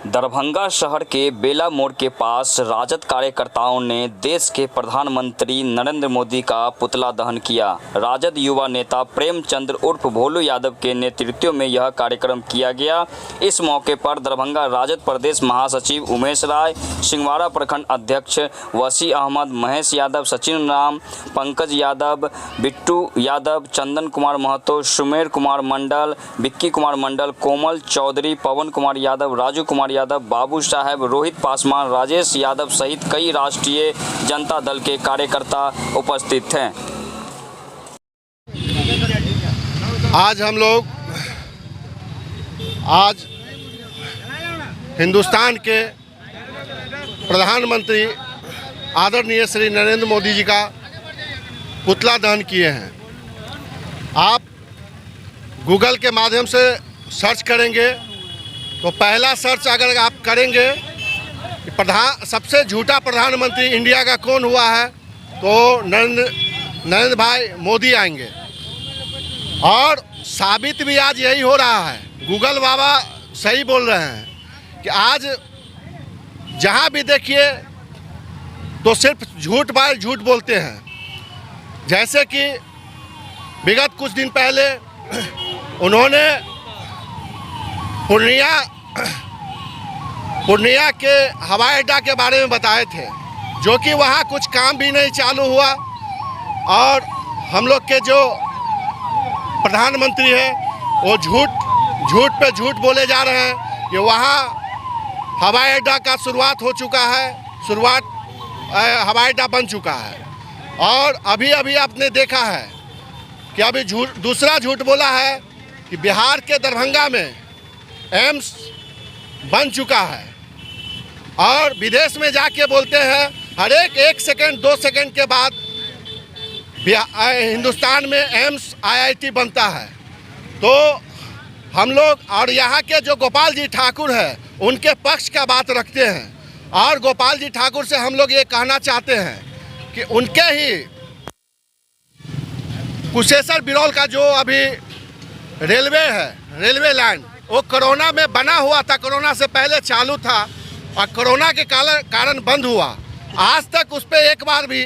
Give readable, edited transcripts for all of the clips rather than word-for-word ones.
दरभंगा शहर के बेला मोड़ के पास राजद कार्यकर्ताओं ने देश के प्रधानमंत्री नरेंद्र मोदी का पुतला दहन किया। राजद युवा नेता प्रेमचंद उर्फ भोलू यादव के नेतृत्व में यह कार्यक्रम किया गया। इस मौके पर दरभंगा राजद प्रदेश महासचिव उमेश राय, सिंहवाड़ा प्रखंड अध्यक्ष वसी अहमद, महेश यादव, सचिन राम, पंकज यादव, बिट्टू यादव, चंदन कुमार महतो, सुमेर कुमार मंडल, विक्की कुमार मंडल, कोमल चौधरी, पवन कुमार यादव, राजू कुमार यादव, बाबू साहब, रोहित पासवान, राजेश यादव सहित कई राष्ट्रीय जनता दल के कार्यकर्ता उपस्थित थे। आज हम लोग हिंदुस्तान के प्रधानमंत्री आदरणीय श्री नरेंद्र मोदी जी का पुतला दहन किए हैं। आप गूगल के माध्यम से सर्च करेंगे तो पहला सर्च अगर आप करेंगे सबसे झूठा प्रधानमंत्री इंडिया का कौन हुआ है तो नरेंद्र भाई मोदी आएंगे। और साबित भी आज यही हो रहा है। गूगल बाबा सही बोल रहे हैं कि आज जहां भी देखिए तो सिर्फ झूठ बार झूठ बोलते हैं। जैसे कि विगत कुछ दिन पहले उन्होंने पूर्णिया के हवाई अड्डा के बारे में बताए थे, जो कि वहाँ कुछ काम भी नहीं चालू हुआ। और हम लोग के जो प्रधानमंत्री है वो झूठ पे झूठ बोले जा रहे हैं कि वहाँ हवाई अड्डा का शुरुआत हो चुका है, हवाई अड्डा बन चुका है। और अभी आपने देखा है कि अभी दूसरा झूठ बोला है कि बिहार के दरभंगा में एम्स बन चुका है। और विदेश में जाके बोलते हैं हर एक सेकंड 2 सेकंड के बाद हिंदुस्तान में एम्स IIT बनता है। तो हम लोग और यहाँ के जो गोपाल जी ठाकुर है उनके पक्ष का बात रखते हैं। और गोपाल जी ठाकुर से हम लोग ये कहना चाहते हैं कि उनके ही कुशेश्वर बिरौल का जो अभी रेलवे है, रेलवे लाइन, वो कोरोना में बना हुआ था, कोरोना से पहले चालू था और कोरोना के कारण बंद हुआ। आज तक उस पर एक बार भी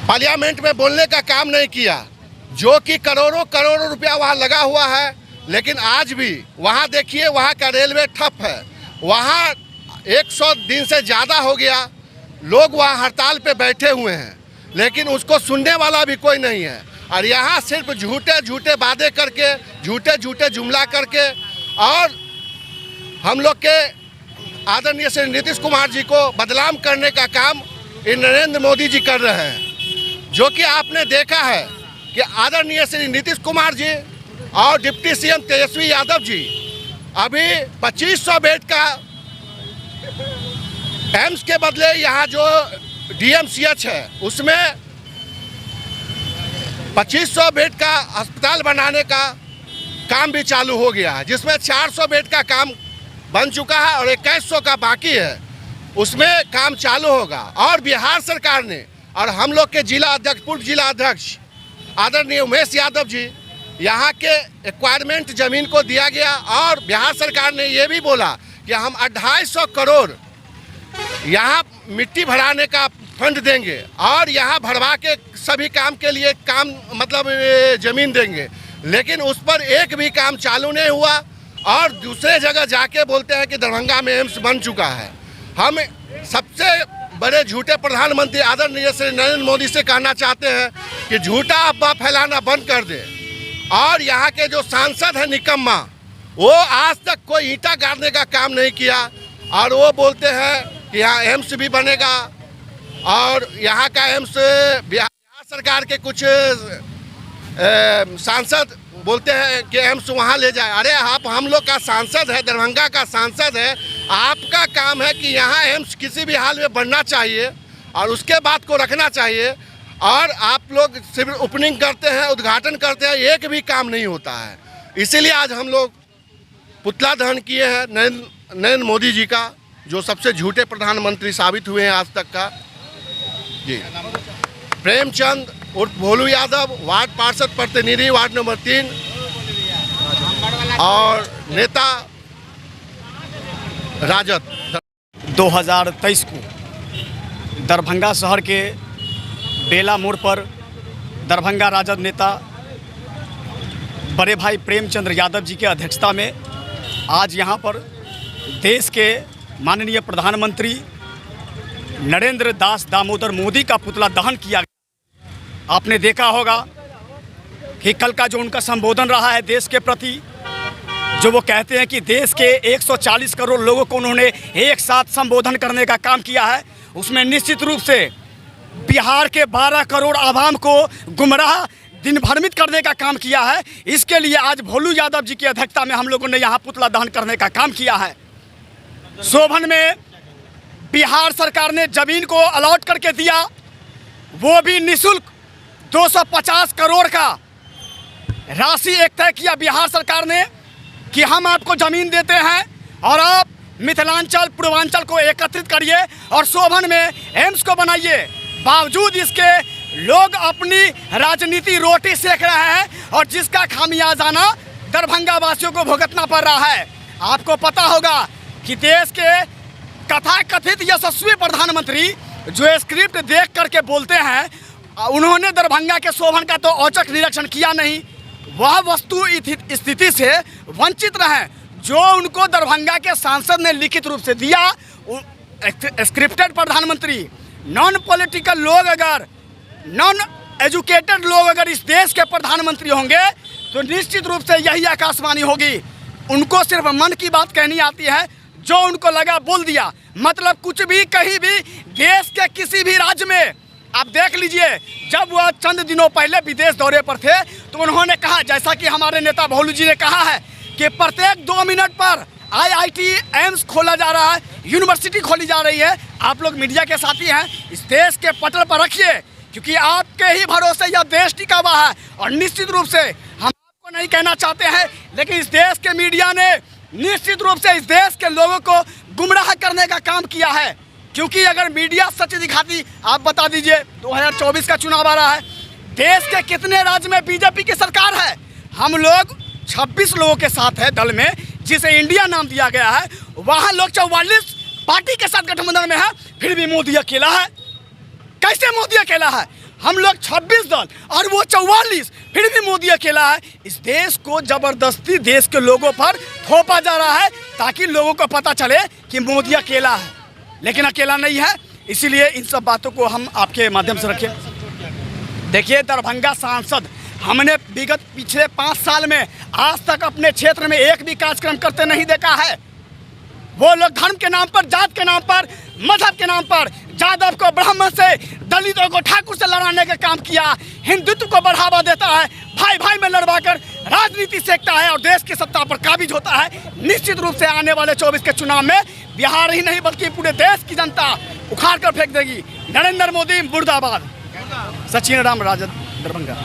पार्लियामेंट में बोलने का काम नहीं किया, जो कि करोड़ों रुपया वहाँ लगा हुआ है। लेकिन आज भी वहाँ देखिए वहाँ का रेलवे ठप है। वहाँ 100 दिन से ज़्यादा हो गया, लोग वहाँ हड़ताल पे बैठे हुए हैं, लेकिन उसको सुनने वाला भी कोई नहीं है। और यहाँ सिर्फ झूठे वादे करके, झूठे जुमला करके और हम लोग के आदरणीय श्री नीतीश कुमार जी को बदनाम करने का काम नरेंद्र मोदी जी कर रहे हैं। जो कि आपने देखा है कि आदरणीय श्री नीतीश कुमार जी और डिप्टी CM तेजस्वी यादव जी अभी 2500 बेड का एम्स के बदले यहाँ जो DMCH है उसमें 2500 बेड का अस्पताल बनाने का काम भी चालू हो गया है, जिसमें 400 बेड का काम बन चुका है और 2100 का बाकी है, उसमें काम चालू होगा। और बिहार सरकार ने और हम लोग के पूर्व जिला अध्यक्ष आदरणीय उमेश यादव जी, यहाँ के एक्वायरमेंट ज़मीन को दिया गया। और बिहार सरकार ने ये भी बोला कि हम 250 करोड़ यहाँ मिट्टी भराने का फंड देंगे और यहाँ भरवा के सभी काम के लिए ज़मीन देंगे। लेकिन उस पर एक भी काम चालू नहीं हुआ। और दूसरे जगह जाके बोलते हैं कि दरभंगा में एम्स बन चुका है। हम सबसे बड़े झूठे प्रधानमंत्री आदरणीय श्री नरेंद्र मोदी से कहना चाहते हैं कि झूठा अफवाह फैलाना बंद कर दे। और यहाँ के जो सांसद हैं निकम्मा, वो आज तक कोई ईंटा गाड़ने का काम नहीं किया। और वो बोलते हैं कि यहाँ एम्स भी बनेगा और यहाँ का एम्स बिहार सरकार के कुछ सांसद बोलते हैं कि एम्स वहाँ ले जाए। अरे आप हम लोग का सांसद है, दरभंगा का सांसद है, आपका काम है कि यहाँ एम्स किसी भी हाल में बनना चाहिए और उसके बाद को रखना चाहिए। और आप लोग सिर्फ ओपनिंग करते हैं, उद्घाटन करते हैं, एक भी काम नहीं होता है। इसीलिए आज हम लोग पुतला दहन किए हैं नरेंद्र मोदी जी का, जो सबसे झूठे प्रधानमंत्री साबित हुए हैं आज तक का। जी, प्रेमचंद उर्फ भोलू यादव, वार्ड पार्षद प्रतिनिधि वार्ड नंबर 3 और नेता राजद 2023 को दरभंगा शहर के बेला मोड़ पर दरभंगा राजद नेता बड़े भाई प्रेमचंद्र यादव जी की अध्यक्षता में आज यहाँ पर देश के माननीय प्रधानमंत्री नरेंद्र दास दामोदर मोदी का पुतला दहन किया गया। आपने देखा होगा कि कल का जो उनका संबोधन रहा है देश के प्रति, जो वो कहते हैं कि देश के 140 करोड़ लोगों को उन्होंने एक साथ संबोधन करने का काम किया है, उसमें निश्चित रूप से बिहार के 12 करोड़ आवाम को गुमराह दिन भ्रमित करने का काम किया है। इसके लिए आज भोलू यादव जी की अध्यक्षता में हम लोगों ने यहाँ पुतला दहन करने का काम किया है। सोभन में बिहार सरकार ने जमीन को अलॉट करके दिया, वो भी निःशुल्क 250 करोड़ का राशि एक तय किया बिहार सरकार ने कि हम आपको ज़मीन देते हैं और आप मिथिलांचल पूर्वांचल को एकत्रित करिए और सोभन में एम्स को बनाइए। बावजूद इसके लोग अपनी राजनीति रोटी सेक रहे हैं और जिसका खामियाजाना दरभंगा वासियों को भुगतना पड़ रहा है। आपको पता होगा कि देश के कथाकथित यशस्वी प्रधानमंत्री जो स्क्रिप्ट देख करके बोलते हैं, उन्होंने दरभंगा के शोभन का तो औचक निरीक्षण किया नहीं, वह वस्तु स्थिति से वंचित रहे जो उनको दरभंगा के सांसद ने लिखित रूप से दिया। स्क्रिप्टेड प्रधानमंत्री, नॉन पॉलिटिकल लोग अगर, नॉन एजुकेटेड लोग अगर इस देश के प्रधानमंत्री होंगे तो निश्चित रूप से यही आकाशवाणी होगी। उनको सिर्फ मन की बात कहनी आती है, जो उनको लगा बोल दिया, मतलब कुछ भी कहीं भी देश के किसी भी राज्य में। आप देख लीजिए, जब वह चंद दिनों पहले विदेश दौरे पर थे तो उन्होंने कहा, जैसा कि हमारे नेता भोलू जी ने कहा है कि प्रत्येक 2 मिनट पर IIT एम्स खोला जा रहा है, यूनिवर्सिटी खोली जा रही है। आप लोग मीडिया के साथी हैं, इस देश के पटल पर रखिए, क्योंकि आपके ही भरोसे यह देश टिका हुआ है। और निश्चित रूप से हम आपको नहीं कहना चाहते हैं, लेकिन इस देश के मीडिया ने निश्चित रूप से इस देश के लोगों को गुमराह करने का काम किया है। क्योंकि अगर मीडिया सच दिखाती, आप बता दीजिए 2024 का चुनाव आ रहा है, देश के कितने राज्य में बीजेपी की सरकार है? हम लोग 26 लोगों के साथ है दल में, जिसे इंडिया नाम दिया गया है। वहाँ लोग 44 पार्टी के साथ गठबंधन में है, फिर भी मोदी अकेला है। कैसे मोदी अकेला है? हम लोग 26 दल और वो 44, फिर भी मोदी अकेला है। इस देश को जबरदस्ती देश के लोगों पर थोपा जा रहा है ताकि लोगों को पता चले कि मोदी अकेला है, लेकिन अकेला नहीं है। इसीलिए इन सब बातों को हम आपके माध्यम से रखें। देखिए, दरभंगा सांसद हमने विगत पिछले 5 साल में आज तक अपने क्षेत्र में एक भी कार्यक्रम करते नहीं देखा है। वो लोग धर्म के नाम पर, जात के नाम पर, मजहब के नाम पर यादव को ब्राह्मण से, दलितों को ठाकुर से लड़ाने का काम किया, हिंदुत्व को बढ़ावा देता है, भाई भाई में लड़वाकर राजनीति सेकता है और देश की सत्ता पर काबिज होता है। निश्चित रूप से आने वाले 24 के चुनाव में बिहार ही नहीं बल्कि पूरे देश की जनता उखाड़ कर फेंक देगी। नरेंद्र मोदी मुर्दाबाद। सचिन राम, राजद, दरभंगा।